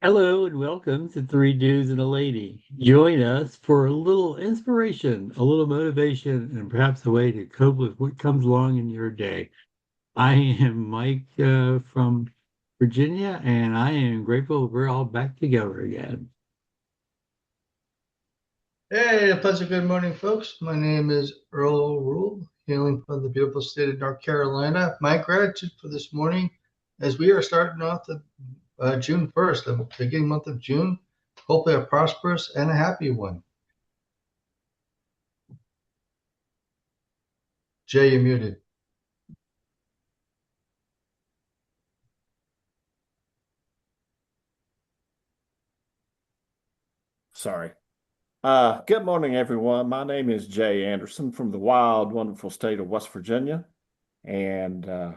Hello and welcome to Three Dudes and a Lady. Join us for a little inspiration, a little motivation, and perhaps a way to cope with what comes along in your day. I am Mike from Virginia, and I am grateful we're all back together again. Hey, a pleasant good morning, folks. My name is Earl Rule, hailing from the beautiful state of North Carolina. My gratitude for this morning, as we are starting off the June 1st, the beginning month of June, hopefully a prosperous and a happy one. Jay, you're muted. Sorry. Good morning, everyone. My name is Jay Anderson from the wild, wonderful state of West Virginia. And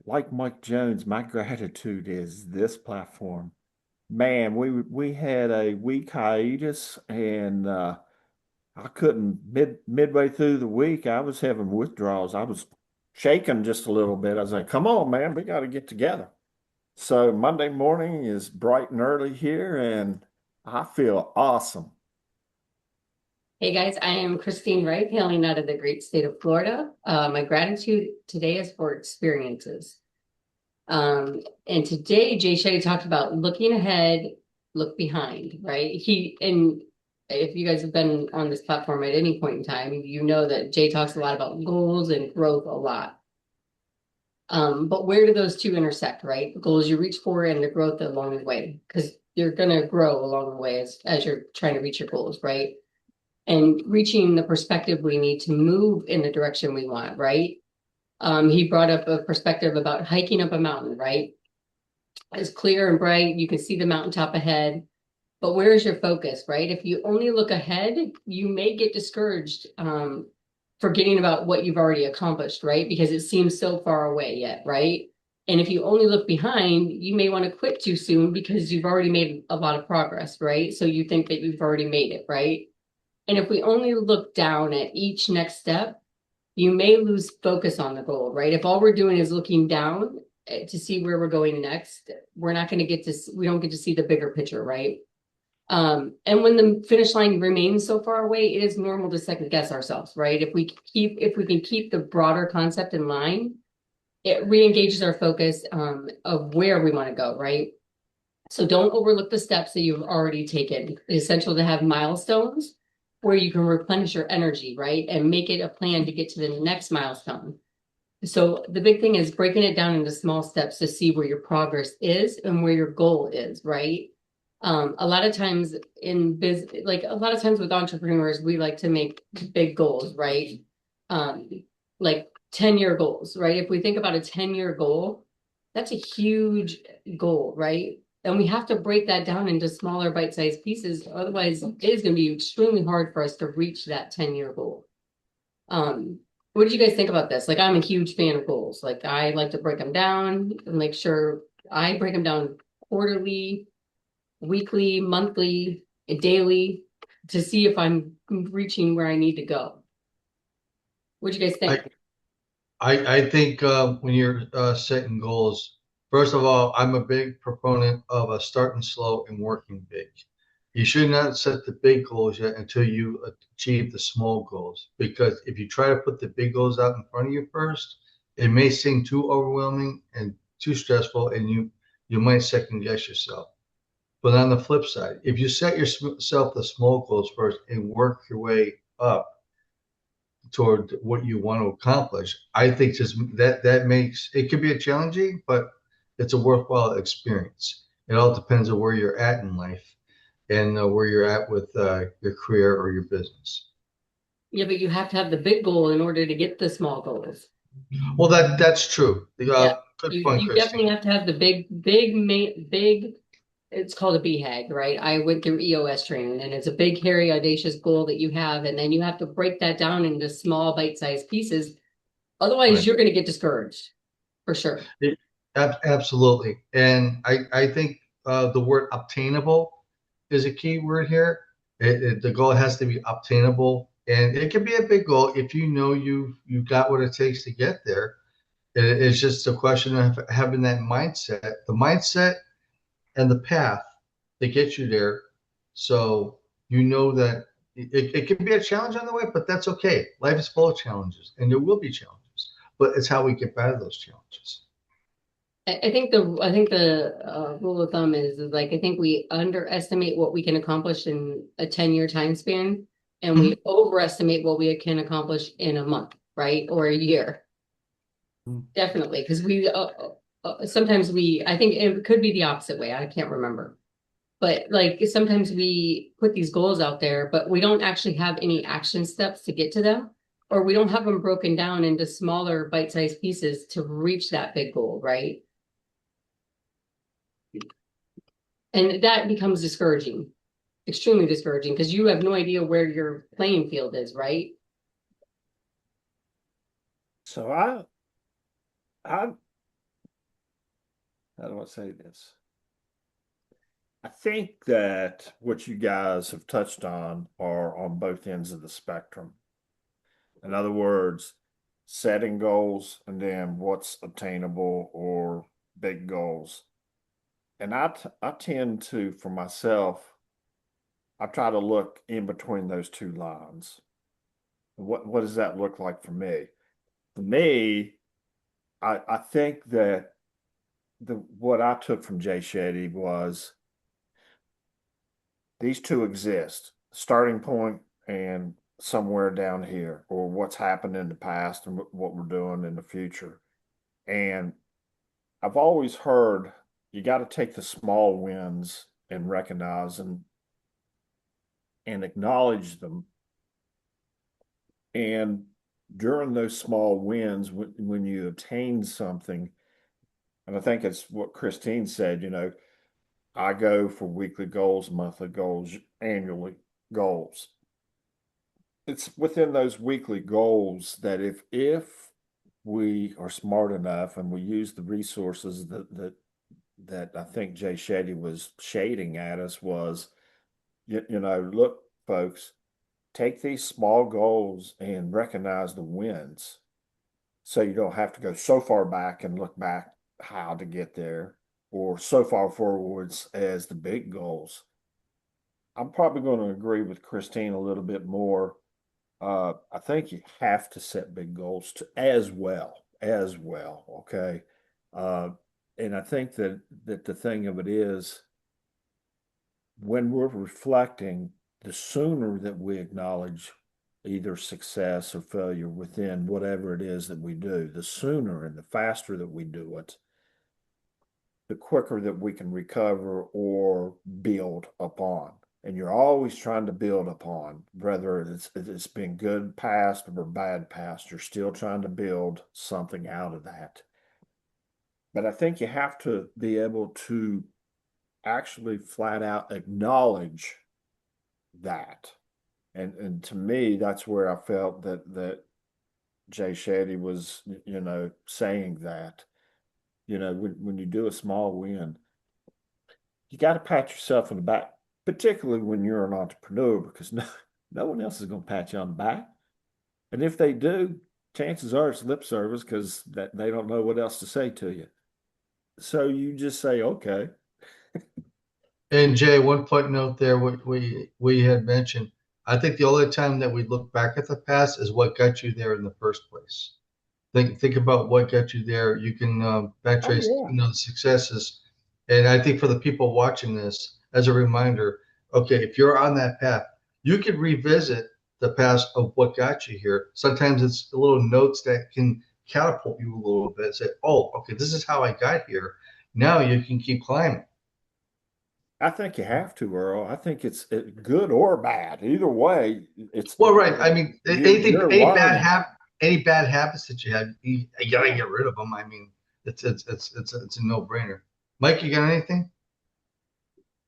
like Mike Jones, my gratitude is this platform. Man, we had a week hiatus, and I couldn't midway through the week. I was having withdrawals. I was shaking just a little bit. I was like, "Come on, man, we got to get together." So Monday morning is bright and early here, and I feel awesome. Hey guys, I am Christine Wright, hailing out of the great state of Florida. My gratitude today is for experiences. And today Jay Shetty talked about looking ahead, look behind, right? And if you guys have been on this platform at any point in time, you know that Jay talks a lot about goals and growth a lot. But where do those two intersect, right? The goals you reach for and the growth along the way, because you're gonna grow along the way as you're trying to reach your goals, right? And reaching the perspective we need to move in the direction we want, right? He brought up a perspective about hiking up a mountain, right? It's clear and bright, you can see the mountaintop ahead, but where is your focus, right? If you only look ahead, you may get discouraged, forgetting about what you've already accomplished, right? Because it seems so far away yet, right? And if you only look behind, you may want to quit too soon because you've already made a lot of progress, right? So you think that you've already made it, right? And if we only look down at each next step, you may lose focus on the goal, right? If all we're doing is looking down to see where we're going next, we're not going to we don't get to see the bigger picture, right? And when the finish line remains so far away, it is normal to second guess ourselves, right? If we can keep the broader concept in line, it re-engages our focus of where we want to go, right? So don't overlook the steps that you've already taken. It's essential to have milestones where you can replenish your energy, right? And make it a plan to get to the next milestone. So the big thing is breaking it down into small steps to see where your progress is and where your goal is, right? A lot of times like a lot of times with entrepreneurs, we like to make big goals, right? Um, like 10-year goals, right? If we think about a 10-year goal, that's a huge goal, right? And we have to break that down into smaller bite-sized pieces. Otherwise, it is going to be extremely hard for us to reach that 10-year goal. What did you guys think about this? Like, I'm a huge fan of goals. Like, I like to break them down and make sure I break them down quarterly, weekly, monthly, daily to see if I'm reaching where I need to go. What do you guys I, think? I think when you're setting goals, first of all, I'm a big proponent of starting slow and working big. You should not set the big goals yet until you achieve the small goals. Because if you try to put the big goals out in front of you first, it may seem too overwhelming and too stressful, and you might second guess yourself. But on the flip side, if you set yourself the small goals first and work your way up toward what you want to accomplish, I think just that makes it could be a challenging, but it's a worthwhile experience. It all depends on where you're at in life and where you're at with your career or your business. Yeah, but you have to have the big goal in order to get the small goals. Well, that's true. Yeah, Good point, you definitely Christine. have to have the big. It's called a BHAG, right? I went through EOS training, and it's a big, hairy, audacious goal that you have, and then you have to break that down into small, bite-sized pieces. Otherwise, Right. you're going to get discouraged for sure. It, Absolutely. And I think the word obtainable is a key word here. The goal has to be obtainable, and it can be a big goal if you know you've got what it takes to get there. It's just a question of having that mindset, the mindset and the path to get you there. So you know that it can be a challenge on the way, but that's okay. Life is full of challenges, and there will be challenges, but it's how we get by those challenges. I think the rule of thumb is like I think we underestimate what we can accomplish in a 10-year time span, and we overestimate what we can accomplish in a month, right? Or a year. Definitely, because sometimes I think it could be the opposite way. I can't remember. But like sometimes we put these goals out there, but we don't actually have any action steps to get to them, or we don't have them broken down into smaller bite-sized pieces to reach that big goal, right? And that becomes discouraging, extremely discouraging, because you have no idea where your playing field is, right? So I how do I say this? I think that what you guys have touched on are on both ends of the spectrum. In other words, setting goals and then what's obtainable or big goals. And I tend to, for myself, I try to look in between those two lines. What does that look like for me? For me, I think that what I took from Jay Shetty was these two exist, starting point and somewhere down here, or what's happened in the past and what we're doing in the future. And I've always heard you got to take the small wins and recognize and acknowledge them. And during those small wins, when you obtain something, and I think it's what Christine said, I go for weekly goals, monthly goals, annually goals. It's within those weekly goals that if we are smart enough and we use the resources that I think Jay Shetty was shading at us was, look, folks, take these small goals and recognize the wins. So you don't have to go so far back and look back how to get there or so far forwards as the big goals. I'm probably going to agree with Christine a little bit more. I think you have to set big goals as well. Okay. And I think that the thing of it is when we're reflecting, the sooner that we acknowledge either success or failure within whatever it is that we do, the sooner and the faster that we do it, the quicker that we can recover or build upon. And you're always trying to build upon, whether it's been good past or bad past, you're still trying to build something out of that. But I think you have to be able to actually flat out acknowledge that. And to me, that's where I felt that Jay Shetty was, saying that, when you do a small win, you got to pat yourself on the back, particularly when you're an entrepreneur, because no one else is going to pat you on the back. And if they do, chances are it's lip service because that they don't know what else to say to you. So you just say, okay. And Jay, one point note there, what we had mentioned, I think the only time that we look back at the past is what got you there in the first place. Think about what got you there. You can backtrace, the successes. And I think for the people watching this, as a reminder, okay, if you're on that path, you can revisit the past of what got you here. Sometimes it's the little notes that can catapult you a little bit. Say, oh, okay, this is how I got here. Now you can keep climbing. I think you have to, Earl. I think it's good or bad. Either way, it's well, right. I mean, any bad habits that you had, you gotta get rid of them. I mean, it's a no-brainer. Mike, you got anything?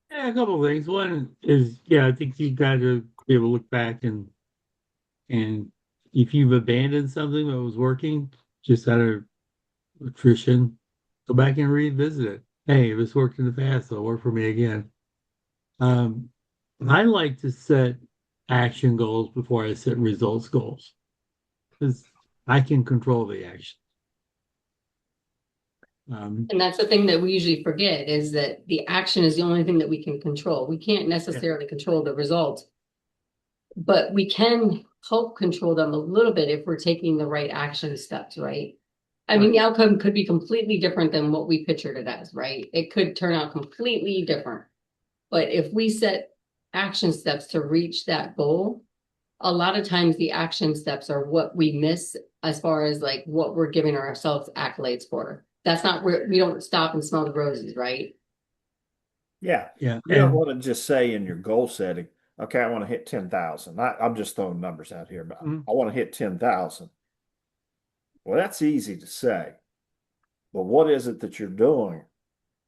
Yeah, a couple of things. One is, I think you've got to be able to look back and if you've abandoned something that was working just out of attrition, go back and revisit it. Hey, this worked in the past, so it'll work for me again. I like to set action goals before I set results goals because I can control the action. And that's the thing that we usually forget is that the action is the only thing that we can control. We can't necessarily control the result, but we can help control them a little bit if we're taking the right action steps, right? I mean, the outcome could be completely different than what we pictured it as, right? It could turn out completely different. But if we set action steps to reach that goal, a lot of times the action steps are what we miss as far as like what we're giving ourselves accolades for. That's not where we don't stop and smell the roses, right? Yeah. Yeah. You don't want to just say in your goal setting, okay, I want to hit 10,000. I'm just throwing numbers out here, but I want to hit 10,000. Well, that's easy to say. But what is it that you're doing?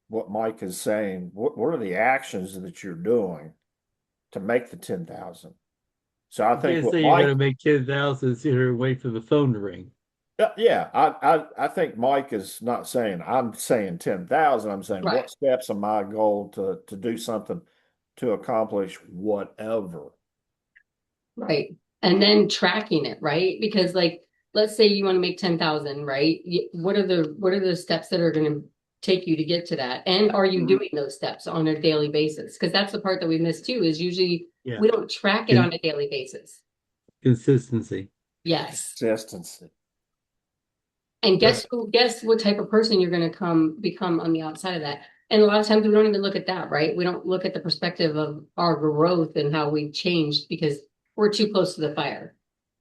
What Mike is saying, what are the actions that you're doing to make the 10,000? So I You think can't what say you're going Mike, to make 10,000, sit here and wait for the phone to ring. yeah, I think Mike is not saying I'm saying 10,000. I'm saying Right. what steps are my goal to do something to accomplish whatever. Right. And then tracking it, right? Because like, let's say you want to make 10,000, right? What are the steps that are going to take you to get to that? And are you doing those steps on a daily basis? Because that's the part that we miss too, is usually Yeah. we don't track it on a daily basis. Consistency. Yes. Consistency. And guess what type of person you're going to become on the outside of that. And a lot of times we don't even look at that, right? We don't look at the perspective of our growth and how we've changed because we're too close to the fire.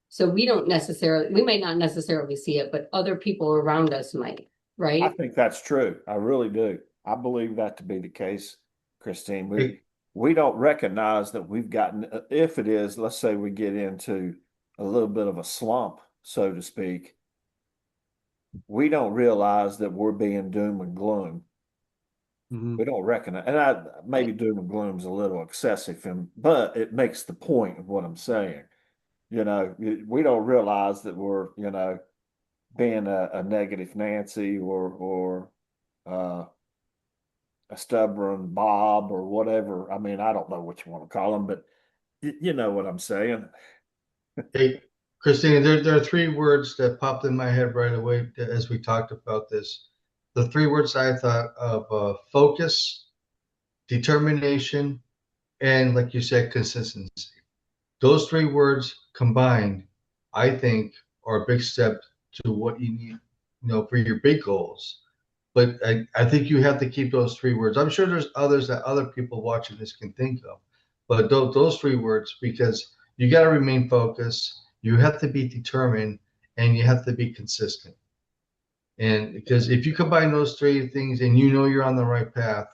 So we might not necessarily see it, but other people around us might, I right? think that's true. I really do. I believe that to be the case, Christine. We don't recognize that we've gotten, if it is, let's say we get into a little bit of a slump, so to speak, we don't realize that we're being doom and gloom. We don't recognize, and maybe doom and gloom is a little excessive, but it makes the point of what I'm saying. We don't realize that we're, being a negative Nancy or a stubborn Bob or whatever. I mean, I don't know what you want to call them, but you know what I'm saying. Hey, Christina, there are three words that popped in my head right away as we talked about this. The three words I thought of: focus, determination, and like you said, consistency. Those three words combined, I think, are a big step to what you need, for your big goals. But I think you have to keep those three words. I'm sure there's others that other people watching this can think of, but those three words, because you got to remain focused, you have to be determined, and you have to be consistent. And because if you combine those three things and you know you're on the right path,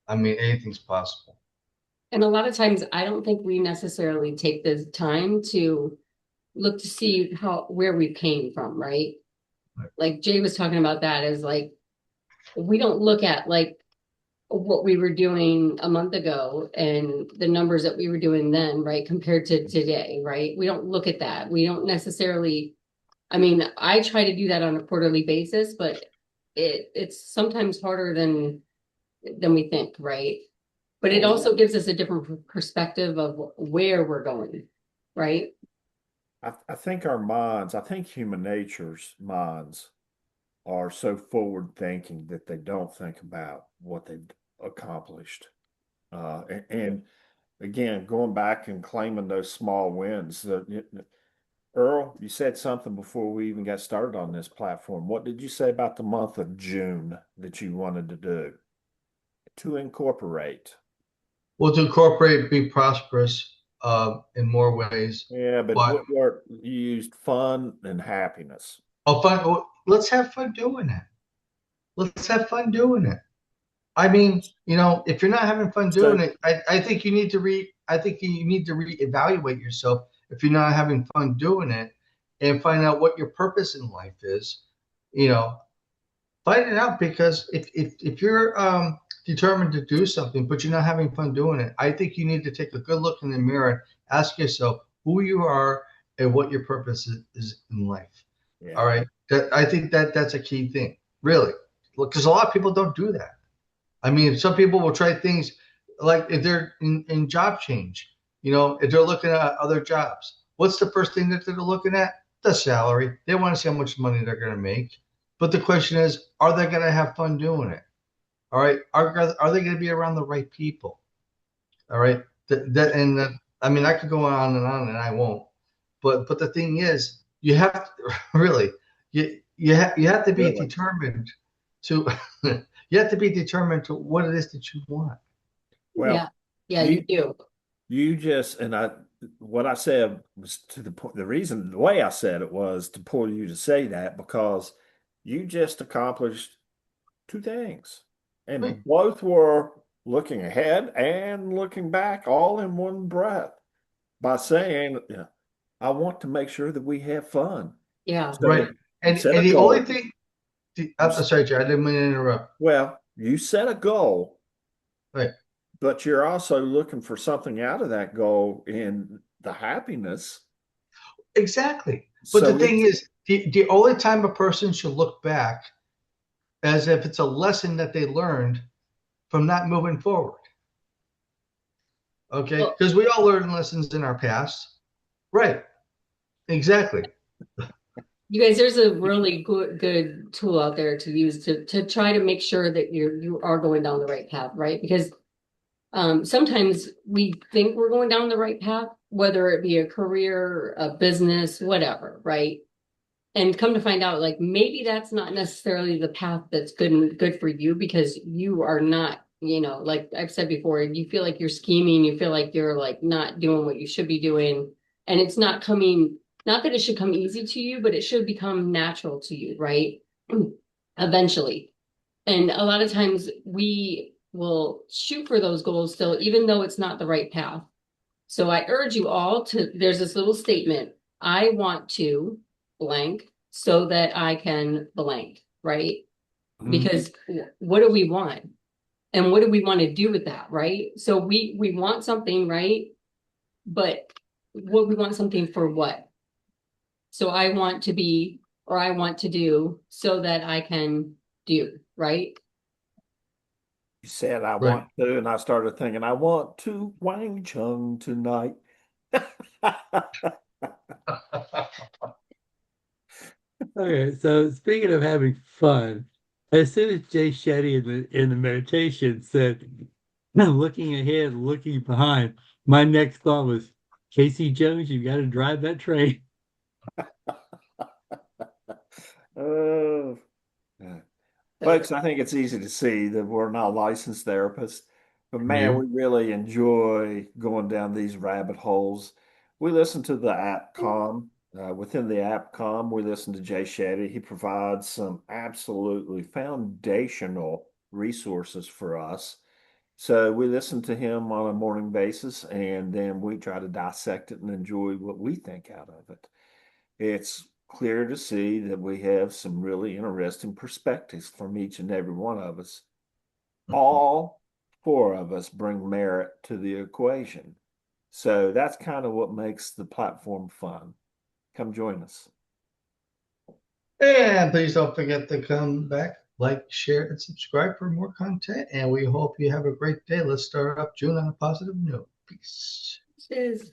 I mean, anything's possible. And a lot of times I don't think we necessarily take the time to look to see where we came from, right? Right. Like Jay was talking about that as like, we don't look at like what we were doing a month ago and the numbers that we were doing then, right? Compared to today, right? We don't look at that. We don't necessarily, I mean, I try to do that on a quarterly basis, but it's sometimes harder than we think, right? But it also gives us a different perspective of where we're going, right? I think I think human nature's minds are so forward thinking that they don't think about what they've accomplished. And again, going back and claiming those small wins. Earl, you said something before we even got started on this platform. What did you say about the month of June that you wanted to do? To incorporate. Well, to incorporate, be prosperous in more ways. Yeah, but But what word you used fun and happiness. let's have fun doing it. Let's have fun doing it. I mean, if you're not having fun doing it, I think you need to reevaluate yourself if you're not having fun doing it and find out what your purpose in life is. Find it out, because if you're determined to do something but you're not having fun doing it, I think you need to take a good look in the mirror and ask yourself who you are and what your purpose is in life. Yeah. All right. I think that's a key thing, really, because a lot of people don't do that. I mean, some people will try things like if they're in job change, if they're looking at other jobs, what's the first thing that they're looking at? The salary. They want to see how much money they're going to make. But the question is, are they going to have fun doing it? All right. Are they going to be around the right people? All right. I mean, I could go on and I won't. But the thing is, you have to, really, you have to be Really? determined to you have to be determined to what it is that you want. Well, Yeah, you you do. you just and I what I said was to the point. The way I said it was to pull you to say that because you just accomplished two things, Right. and both were looking ahead and looking back, all in one breath, by saying, "Yeah, I want to make sure that we have fun." Yeah. Right. So you set a And the only goal. thing, You, I'm sorry, Jay, I didn't mean to interrupt. well, you set a goal, Right. but you're also looking for something out of that goal in the happiness. Exactly. But the So thing it's is, the only time a person should look back as if it's a lesson that they learned from not moving forward. Okay. Well, Because we all learn lessons in our past. Right. Exactly. you guys, there's a really good tool out there to use to try to make sure that you are going down the right path, right? Because sometimes we think we're going down the right path, whether it be a career, a business, whatever, right? And come to find out, like maybe that's not necessarily the path that's good for you because you are not, like I've said before, you feel like you're scheming, you feel like you're like not doing what you should be doing, and it's not coming, not that it should come easy to you, but it should become natural to you, right? Eventually. And a lot of times we will shoot for those goals still, even though it's not the right path. So I urge you all to, there's this little statement, I want to blank so that I can blank, right? Because what do we want? And what do we want to do with that, right? So we want something, right? But what we want something for what? So I want to be, or I want to do so that I can do, right? you said I Right. want to, and I started thinking I want to Wang Chung tonight. Okay, so speaking of having fun, as soon as Jay Shetty in the meditation said, looking ahead, looking behind, my next thought was, Casey Jones, you got to drive that train. Oh, yeah. Folks, I think it's easy to see that we're not licensed therapists, but man, No. we really enjoy going down these rabbit holes. We listen to the app com. Within the app com, we listen to Jay Shetty. He provides some absolutely foundational resources for us. So we listen to him on a morning basis, and then we try to dissect it and enjoy what we think out of it. It's clear to see that we have some really interesting perspectives from each and every one of us. All four of us bring merit to the equation. So that's kind of what makes the platform fun. Come join us. And please don't forget to come back, like, share, and subscribe for more content. And we hope you have a great day. Let's start up June on a positive note. Peace. Cheers.